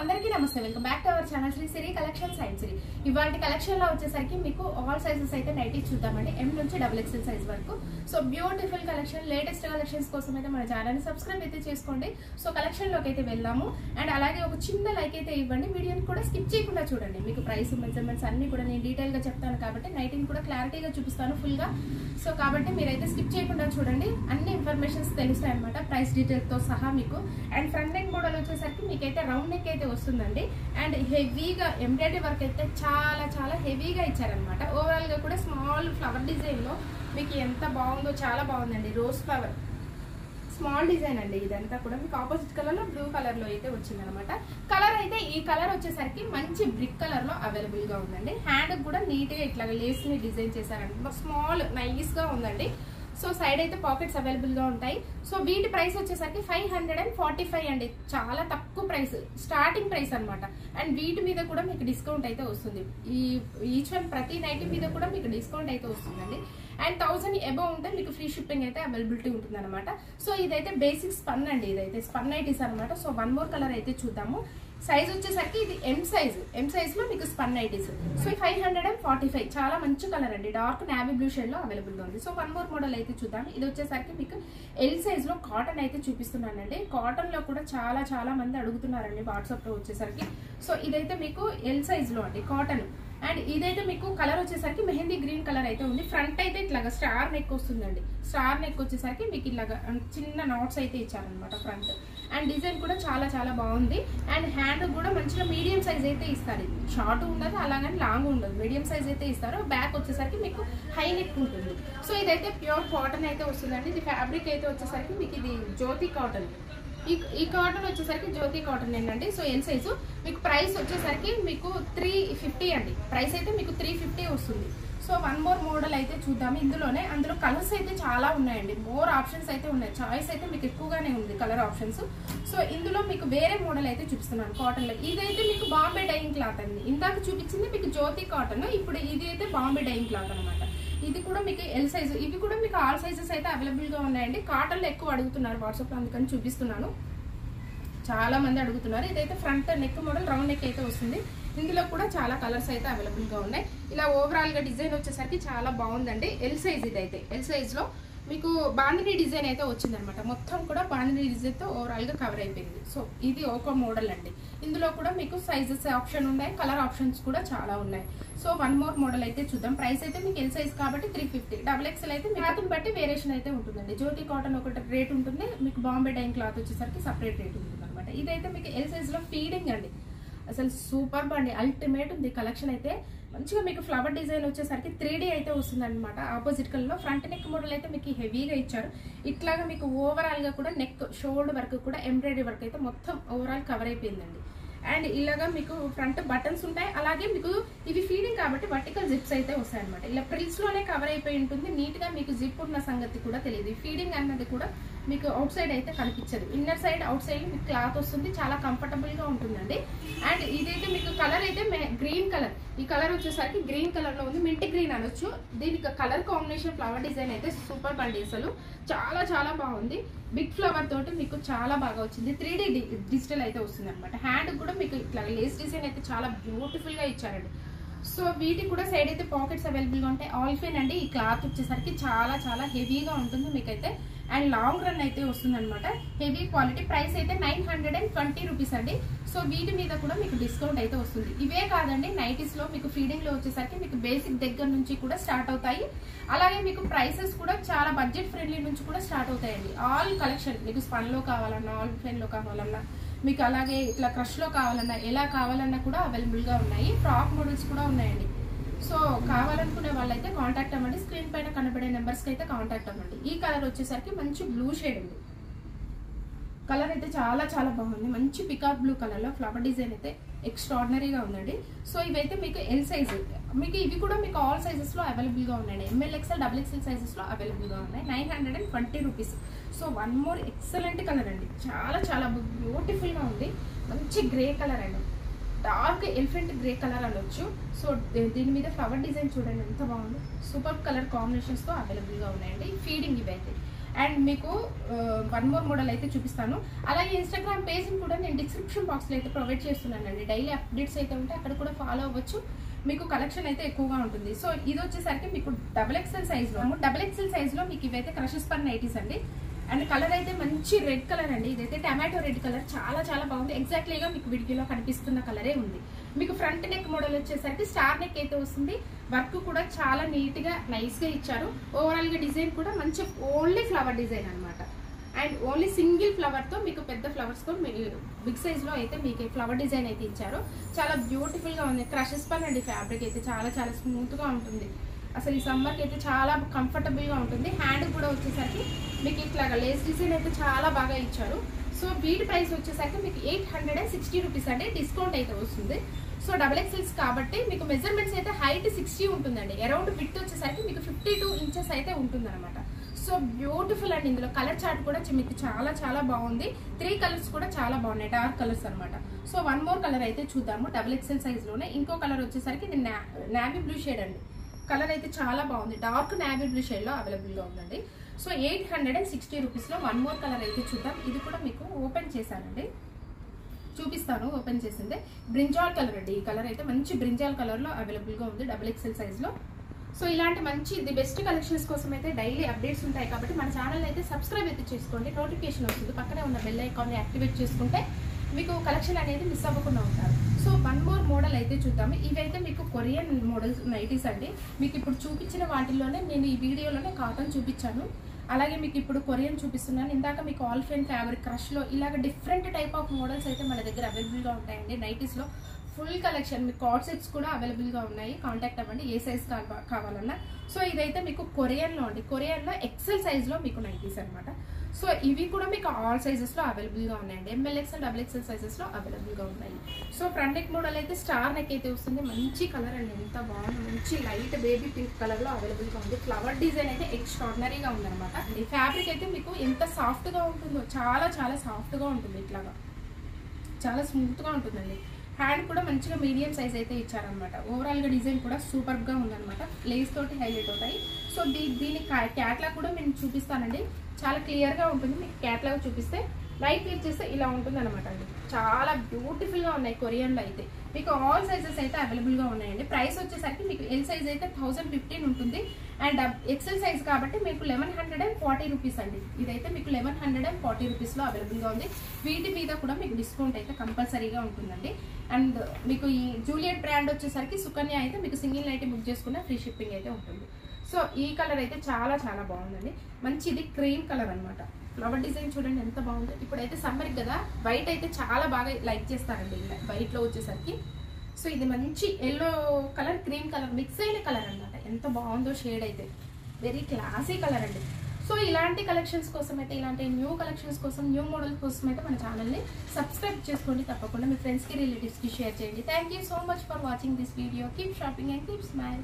అందరికీ నమస్తే, welcome back to our channel Sri Siri collection science Siri. ఇవాళ కలెక్షన్ లో వచ్చేసరికి మీకు ఆల్ సైజెస్ అయితే నైటీస్ చూద్దామండి, M నుంచి XXL సైజ్ వరకు. So beautiful collection, latest collections కోసం అయితే మన ఛానల్ ని సబ్స్క్రైబ్ అయితే చేసుకోండి. సో కలెక్షన్ లోకి అయితే వెళ్దాము. అండ్ అలాగే ఒక చిన్న లైక్ అయితే ఇవ్వండి, వీడియోని కూడా స్కిప్ చేయకుండా చూడండి. మీకు ప్రైస్ మెజర్మెంట్స్ అన్ని కూడా నేను డీటెయిల్ గా చెప్తాను కాబట్టి నైటీని కూడా క్లారిటీగా చూపిస్తాను ఫుల్ గా. సో కాబట్టి మీరైతే స్కిప్ చేయకుండా చూడండి, అన్ని ఇన్ఫర్మేషన్స్ తెలుస్తాయి అనమాట, ప్రైస్ డీటెయిల్ తో సహా మీకు. అండ్ ఫ్రంట్ నెక్ మోడల్ వచ్చేసరికి మీకైతే రౌండ్ నెక్ అయితే వస్తుందండి. అండ్ హెవీగా ఎంబ్రాయిడరీ వర్క్ అయితే చాలా చాలా హెవీగా ఇచ్చారనమాట. ఓవరాల్ గా కూడా స్మాల్ ఫ్లవర్ డిజైన్ లో మీకు ఎంత బాగుందో, చాలా బాగుందండి. రోజ్ ఫ్లవర్ స్మాల్ డిజైన్ అండి. ఇదంతా కూడా మీకు ఆపోజిట్ కలర్ లో బ్లూ కలర్ లో అయితే వచ్చింది అనమాట. కలర్ అయితే ఈ కలర్ వచ్చేసరికి మంచి బ్రిక్ కలర్ లో అవైలబుల్ గా ఉందండి. హ్యాండ్ కూడా నీట్ గా ఇట్లా లేస్ ని డిజైన్ చేశారండి, స్మాల్ నైస్ గా ఉందండి. సో సైడ్ అయితే పాకెట్స్ అవైలబుల్ గా ఉంటాయి. సో వీటి ప్రైస్ వచ్చేసరికి 545 అండి, చాలా తక్కువ ప్రైస్, స్టార్టింగ్ ప్రైస్ అనమాట. అండ్ వీటి మీద కూడా మీకు డిస్కౌంట్ అయితే వస్తుంది. ఈచ్ వన్ ప్రతి నైటీ మీద కూడా మీకు డిస్కౌంట్ అయితే వస్తుందండి. అండ్ 1000 అబౌవ్ ఉంటే మీకు ఫ్రీ షిప్పింగ్ అయితే అవైలబిలిటీ ఉంటుంది అనమాట. సో ఇదైతే బేసిక్ స్పన్ అండి, ఇదైతే స్పన్ నైటీస్ అనమాట. సో వన్ మోర్ కలర్ అయితే చూద్దాము. సైజ్ వచ్చేసరికి ఇది ఎం సైజ్ లో మీకు స్పన్ నైటీస్. సో 545 చాలా మంచి కలర్ అండి, డార్క్ నావీ బ్లూ షేడ్ లో అవైలబుల్ గా ఉంది. సో వన్ మోర్ మోడల్ అయితే చూద్దాం. ఇది వచ్చేసరికి మీకు ఎల్ సైజ్ లో కాటన్ అయితే చూపిస్తున్నానండి. కాటన్ లో కూడా చాలా చాలా మంది అడుగుతున్నారండి వాట్సాప్ లో వచ్చేసరికి. సో ఇదైతే మీకు ఎల్ సైజ్ లో అండి, కాటన్. అండ్ ఇదైతే మీకు కలర్ వచ్చేసరికి మెహందీ గ్రీన్ కలర్ అయితే ఉంది. ఫ్రంట్ అయితే ఇట్లాగా స్టార్ నెక్ వస్తుందండి. స్టార్ నెక్ వచ్చేసరికి మీకు ఇలాగా చిన్న నాట్స్ అయితే ఇచ్చారనమాట ఫ్రంట్. అండ్ డిజైన్ కూడా చాలా చాలా బాగుంది. అండ్ హ్యాండ్ కూడా మంచిగా మీడియం సైజ్ అయితే ఇస్తారు. షార్ట్ ఉండదు, అలాగని లాంగ్ ఉండదు, మీడియం సైజ్ అయితే ఇస్తారు. బ్యాక్ వచ్చేసరికి మీకు హై నెక్ ఉంటుంది. సో ఇదైతే ప్యూర్ కాటన్ అయితే వస్తుందండి. ఇది ఫ్యాబ్రిక్ అయితే వచ్చేసరికి మీకు ఇది జ్యోతి కాటన్. ఈ కాటన్ వచ్చేసరికి జ్యోతి కాటన్ ఏంటండి. సో ఎల్ సైజు మీకు ప్రైస్ వచ్చేసరికి మీకు 350 అండి. ప్రైస్ అయితే మీకు 350 వస్తుంది. సో వన్ మోర్ మోడల్ అయితే చూద్దాము. అందులో కలర్స్ అయితే చాలా ఉన్నాయండి, మోర్ ఆప్షన్స్ అయితే ఉన్నాయి. చాయిస్ అయితే మీకు ఎక్కువగానే ఉంది కలర్ ఆప్షన్స్. సో ఇందులో మీకు వేరే మోడల్ అయితే చూపిస్తున్నాను కాటన్ లో. ఇదైతే మీకు బాంబే డైయింగ్ క్లాత్ అండి. ఇందాక చూపించింది మీకు జ్యోతి కాటన్, ఇప్పుడు ఇది అయితే బాంబే డైయింగ్ క్లాత్ అనమాట. ఇది కూడా మీకు ఎల్ సైజు. ఇవి కూడా మీకు ఆల్ సైజెస్ అయితే అవైలబుల్ గా ఉన్నాయండి. కాటన్ లో ఎక్కువ అడుగుతున్నారు వాట్సాప్ లో, అందుకని చూపిస్తున్నాను. చాలా మంది అడుగుతున్నారు. ఇదైతే front neck model round neck అయితే వస్తుంది. ఇందులో కూడా చాలా కలర్స్ అయితే అవైలబుల్ గా ఉన్నాయి. ఇలా ఓవరాల్ గా డిజైన్ వచ్చేసరికి చాలా బాగుందండి. ఎల్ సైజ్ ఇదైతే ఎల్ సైజ్ లో మీకు బాందిని డిజైన్ అయితే వచ్చింది అనమాట. మొత్తం కూడా బాందిని డిజైన్ తో ఓవరాల్ గా కవర్ అయిపోయింది. సో ఇది ఒక మోడల్ అండి. ఇందులో కూడా మీకు సైజెస్ ఆప్షన్ ఉన్నాయి, కలర్ ఆప్షన్స్ కూడా చాలా ఉన్నాయి. సో వన్ మోర్ మోడల్ అయితే చూద్దాం. ప్రైస్ అయితే మీకు ఎల్ సైజ్ కాబట్టి 350. XXL అయితే క్లాత్ బట్టి వేరియేషన్ అయితే ఉంటుందండి. జ్యోతి కాటన్ ఒకటి రేట్ ఉంటుంది, మీకు బాంబే డైయింగ్ క్లాత్ వచ్చేసరికి సపరేట్ రేట్ ఉంటుంది అనమాట. ఇదైతే మీకు ఎల్ సైజ్ లో ఫీడింగ్ అండి, అసలు సూపర్ అండి, అల్టిమేట్ ఉంది కలెక్షన్ అయితే. మంచిగా మీకు ఫ్లవర్ డిజైన్ వచ్చేసరికి 3D అయితే వస్తుంది అనమాట. ఆపోజిట్ కలర్ లో ఫ్రంట్ నెక్ మోడల్ అయితే మీకు హెవీగా ఇచ్చారు. ఇట్లాగా మీకు ఓవరాల్ గా కూడా నెక్ షోల్డర్ వరకు కూడా ఎంబ్రాయిడరీ వర్క్ అయితే మొత్తం ఓవరాల్ కవర్ అయిపోయిందండి. అండ్ ఇలాగా మీకు ఫ్రంట్ బటన్స్ ఉంటాయి. అలాగే మీకు ఇవి ఫీడింగ్ కాబట్టి వర్టికల్ జిప్స్ అయితే వస్తాయి అనమాట. ఇలా ప్రిల్స్ లోనే కవర్ అయిపోయి ఉంటుంది. నీట్ గా మీకు జిప్ ఉన్న సంగతి కూడా తెలియదు. ఫీడింగ్ అన్నది కూడా మీకు అవుట్ సైడ్ అయితే కనిపించదు. ఇన్నర్ సైడ్ అవుట్ సైడ్ మీకు క్లాత్ వస్తుంది, చాలా కంఫర్టబుల్ గా ఉంటుందండి. అండ్ ఇదైతే మీకు కలర్ అయితే గ్రీన్ కలర్. ఈ కలర్ వచ్చేసరికి గ్రీన్ కలర్ లో ఉంది, మింట్ గ్రీన్ అనొచ్చు. దీనికి కలర్ కాంబినేషన్ ఫ్లవర్ డిజైన్ అయితే సూపర్ బండి, అసలు చాలా చాలా బాగుంది. బిగ్ ఫ్లవర్ తోటి మీకు చాలా బాగా వచ్చింది. 3D డిజిటల్ అయితే వస్తుంది అనమాట. హ్యాండ్ కూడా మీకు ఇట్లా లేస్ డిజైన్ అయితే చాలా బ్యూటిఫుల్ గా ఇచ్చారండి. సో వీటికి కూడా సైడ్ అయితే పాకెట్స్ అవైలబుల్ గా ఉంటాయి. ఆల్ ఫైన్ అండి. ఈ క్లాత్ వచ్చేసరికి చాలా చాలా హెవీగా ఉంటుంది మీకైతే. అండ్ లాంగ్ రన్ అయితే వస్తుంది అనమాట, హెవీ క్వాలిటీ. ప్రైస్ అయితే 920 రూపీస్ అండి. సో వీటి మీద కూడా మీకు డిస్కౌంట్ అయితే వస్తుంది. ఇవే కాదండి, నైటీస్ లో మీకు ఫీడింగ్ లో వచ్చేసరికి మీకు బేసిక్ దగ్గర నుంచి కూడా స్టార్ట్ అవుతాయి. అలాగే మీకు ప్రైసెస్ కూడా చాలా బడ్జెట్ ఫ్రెండ్లీ నుంచి కూడా స్టార్ట్ అవుతాయండి. ఆల్ కలెక్షన్ మీకు స్పన్ లో కావాలన్నా, ఆల్ ఫైన్ లో కావాలన్నా, మీకు అలాగే ఇట్లా క్రష్ లో కావాలన్నా, ఎలా కావాలన్నా కూడా అవైలబుల్ గా ఉన్నాయి. ఫ్రాక్ మోడల్స్ కూడా ఉన్నాయండి. సో కావాలనుకునే వాళ్ళైతే కాంటాక్ట్ అవ్వండి. స్క్రీన్ పైన కనబడే నెంబర్స్కి అయితే కాంటాక్ట్ అవ్వండి. ఈ కలర్ వచ్చేసరికి మంచి బ్లూ షేడ్ ఉంది. కలర్ అయితే చాలా చాలా బాగుంది. మంచి పికాక్ బ్లూ కలర్ లో ఫ్లవర్ డిజైన్ అయితే ఎక్స్ట్రాడినరీగా ఉందండి. సో ఇవైతే మీకు ఎల్ సైజ్. మీకు ఇవి కూడా మీకు ఆల్ సైజెస్ లో అవైలబుల్ గా ఉన్నాయండి. ML, XL, XXL సైజెస్ లో అవైలబుల్ గా ఉన్నాయి. 920 rupees. So one more excellent colour అండి, చాలా చాలా బ్యూటిఫుల్ గా ఉంది. మంచి గ్రే కలర్ అండి, డార్క్ ఎలిఫెంట్ గ్రే కలర్ అనొచ్చు. సో దీని మీద ఫ్లవర్ డిజైన్ చూడండి ఎంత బాగుంది. సూపర్ కలర్ కాంబినేషన్స్ తో అవైలబుల్ గా ఉన్నాయండి. ఫీడింగ్ ఇవైతే అండ్ మీకు వన్ మోర్ మోడల్ అయితే చూపిస్తాను. అలాగే ఇన్స్టాగ్రామ్ పేజ్ కూడా నేను డిస్క్రిప్షన్ బాక్స్లో అయితే ప్రొవైడ్ చేస్తున్నానండి. డైలీ అప్డేట్స్ అయితే ఉంటాయి, అక్కడ కూడా ఫాలో అవ్వచ్చు. మీకు కలెక్షన్ అయితే ఎక్కువగా ఉంటుంది. సో ఇది వచ్చేసరికి మీకు XXL సైజ్లో మీకు ఇవైతే క్రషెస్ పర్ నైటీస్ అండి. అండ్ కలర్ అయితే మంచి రెడ్ కలర్ అండి. ఇదైతే టమాటో రెడ్ కలర్, చాలా చాలా బాగుంది. ఎగ్జాక్ట్లీగా మీకు వీడియోలో కనిపిస్తున్న కలరే ఉంది. మీకు ఫ్రంట్ నెక్ మోడల్ వచ్చేసరికి స్టార్ నెక్ అయితే వస్తుంది. వర్క్ కూడా చాలా నీట్గా నైస్గా ఇచ్చారు. ఓవరాల్గా డిజైన్ కూడా మంచి ఓన్లీ ఫ్లవర్ డిజైన్ అనమాట. అండ్ ఓన్లీ సింగిల్ ఫ్లవర్తో మీకు పెద్ద ఫ్లవర్స్తో బిగ్ సైజ్లో అయితే మీకు ఫ్లవర్ డిజైన్ అయితే ఇచ్చారు. చాలా బ్యూటిఫుల్గా ఉంది. క్రషెస్ పన్ అండి. ఫ్యాబ్రిక్ అయితే చాలా చాలా స్మూత్గా ఉంటుంది. అసలు ఈ సమ్మర్కి అయితే చాలా కంఫర్టబుల్గా ఉంటుంది. హ్యాండ్ కూడా వచ్చేసరికి మీకు ఇట్లాగా లేస్ డిజైన్ అయితే చాలా బాగా ఇచ్చారు. సో వీటి ప్రైస్ వచ్చేసరికి మీకు 860 రూపీస్ అండి. డిస్కౌంట్ అయితే వస్తుంది. సో XXL కాబట్టి మీకు మెజర్మెంట్స్ అయితే హైట్ 60 ఉంటుందండి. అరౌండ్ విడ్త్ వచ్చేసరికి మీకు 52 ఇంచెస్ అయితే ఉంటుందన్నమాట. సో బ్యూటిఫుల్ అండి. ఇందులో కలర్ చార్ట్ కూడా మీకు చాలా చాలా బాగుంది. 3 కలర్స్ కూడా చాలా బాగున్నాయి, డార్క్ కలర్స్ అనమాట. సో వన్ మోర్ కలర్ అయితే చూద్దాము. XXL సైజ్లోనే ఇంకో కలర్ వచ్చేసరికి ఇది నావీ బ్లూ షేడ్ అండి. కలర్ అయితే చాలా బాగుంది. డార్క్ నావీ బ్లూ షేడ్లో అవైలబుల్గా ఉందండి. సో 860 రూపీస్లో వన్ మోర్ కలర్ అయితే చూద్దాం. ఇది కూడా మీకు ఓపెన్ చేశానండి, చూపిస్తాను. ఓపెన్ చేసిందే బ్రింజాల్ కలర్ అండి. ఈ కలర్ అయితే మంచి బ్రింజాల్ కలర్లో అవైలబుల్గా ఉంది XXL సైజ్లో. సో ఇలాంటి మంచి ది బెస్ట్ కలెక్షన్స్ కోసం అయితే డైలీ అప్డేట్స్ ఉంటాయి కాబట్టి మన ఛానల్ అయితే సబ్స్క్రైబ్ అయితే చేసుకోండి. నోటిఫికేషన్ వస్తుంది. పక్కనే ఉన్న బెల్ ఐకాన్ని యాక్టివేట్ చేసుకుంటే మీకు కలెక్షన్ అనేది మిస్ అవ్వకుండా ఉంటారు. సో వన్ మోర్ మోడల్ అయితే చూద్దాము. ఇవైతే మీకు కొరియన్ మోడల్స్ నైటీస్ అండి. మీకు ఇప్పుడు చూపించిన వాటిల్లోనే నేను ఈ వీడియోలోనే కాటన్ చూపించాను. అలాగే మీకు ఇప్పుడు కొరియన్ చూపిస్తున్నాను. ఇందాక మీకు ఆల్ఫైన్ ఫ్యాబ్రిక్ క్రష్లో ఇలాగ డిఫరెంట్ టైప్ ఆఫ్ మోడల్స్ అయితే మన దగ్గర అవైలబుల్గా ఉంటాయండి. నైటీస్లో ఫుల్ కలెక్షన్. మీకు కార్డ్ సెట్స్ కూడా అవైలబుల్గా ఉన్నాయి. కాంటాక్ట్ అవ్వండి ఏ సైజ్ కావాలన్నా. సో ఇదైతే మీకు కొరియన్లో అండి. కొరియన్లో XL సైజ్లో మీకు నైటీస్ అనమాట. సో ఇవి కూడా మీకు ఆల్ సైజెస్లో అవైలబుల్గా ఉన్నాయండి. ML XL XXL సైజెస్లో అవైలబుల్గా ఉన్నాయి. సో ఫ్రంట్ నెక్ మోడల్ అయితే స్టార్ నెక్ అయితే వస్తుంది. మంచి కలర్ అండి, ఎంత బాగుంది. మంచి లైట్ బేబీ పింక్ కలర్లో అవైలబుల్గా ఉంది. ఫ్లవర్ డిజైన్ అయితే ఎక్స్ట్రాడినరీగా ఉందన్నమాట. ఈ ఫ్యాబ్రిక్ అయితే మీకు ఎంత సాఫ్ట్గా ఉంటుందో, చాలా చాలా సాఫ్ట్గా ఉంటుంది. ఇట్లాగా చాలా స్మూత్గా ఉంటుందండి. హ్యాండ్ కూడా మంచిగా మీడియం సైజ్ అయితే ఇచ్చారనమాట. ఓవరాల్గా డిజైన్ కూడా సూపర్గా ఉందన్నమాట. లేస్ తోటి హైలైట్ అవుతాయి. సో దీని క్యాట్లాగ్ కూడా నేను చూపిస్తానండి. చాలా క్లియర్గా ఉంటుంది. మీకు క్యాట్లాగ్ చూపిస్తే రైట్ క్లిక్ చేస్తే ఇలా ఉంటుంది అనమాట అండి. చాలా బ్యూటిఫుల్గా ఉన్నాయి. కొరియన్లో అయితే మీకు ఆల్ సైజెస్ అయితే అవైలబుల్గా ఉన్నాయండి. ప్రైస్ వచ్చేసరికి మీకు ఎల్ సైజ్ అయితే 1015 ఉంటుంది. అండ్ XL సైజ్ కాబట్టి మీకు 1140 రూపీస్ అండి. ఇదైతే మీకు 1140 రూపీస్లో అవైలబుల్గా ఉంది. వీటి మీద కూడా మీకు డిస్కౌంట్ అయితే కంపల్సరీగా ఉంటుందండి. అండ్ మీకు ఈ జూలియట్ బ్రాండ్ వచ్చేసరికి సుకన్య అయితే మీకు సింగిల్ నైట్ బుక్ చేసుకున్న ఫ్రీ షిప్పింగ్ అయితే ఉంటుంది. సో ఈ కలర్ అయితే చాలా చాలా బాగుందండి. మంచిది క్రీమ్ కలర్ అనమాట. ఫ్లవర్ డిజైన్ చూడండి ఎంత బాగుంది. ఇప్పుడైతే సమ్మర్ కదా, వైట్ అయితే చాలా బాగా లైక్ చేస్తారండి వైట్లో వచ్చేసరికి. సో ఇది మంచి yellow colour cream colour mix అయిన కలర్ అనమాట. ఎంత బాగుందో షేడ్ అయితే, వెరీ క్లాసీ కలర్ అండి. సో ఇలాంటి కలెక్షన్స్ కోసం అయితే, ఇలాంటి న్యూ కలెక్షన్స్ కోసం, న్యూ మోడల్స్ కోసం అయితే మన ఛానల్ని సబ్స్క్రైబ్ చేసుకోండి. తప్పకుండా మీ ఫ్రెండ్స్కి రిలేటివ్స్కి షేర్ చేయండి. Thank you so much for watching this video. Keep shopping and keep smile.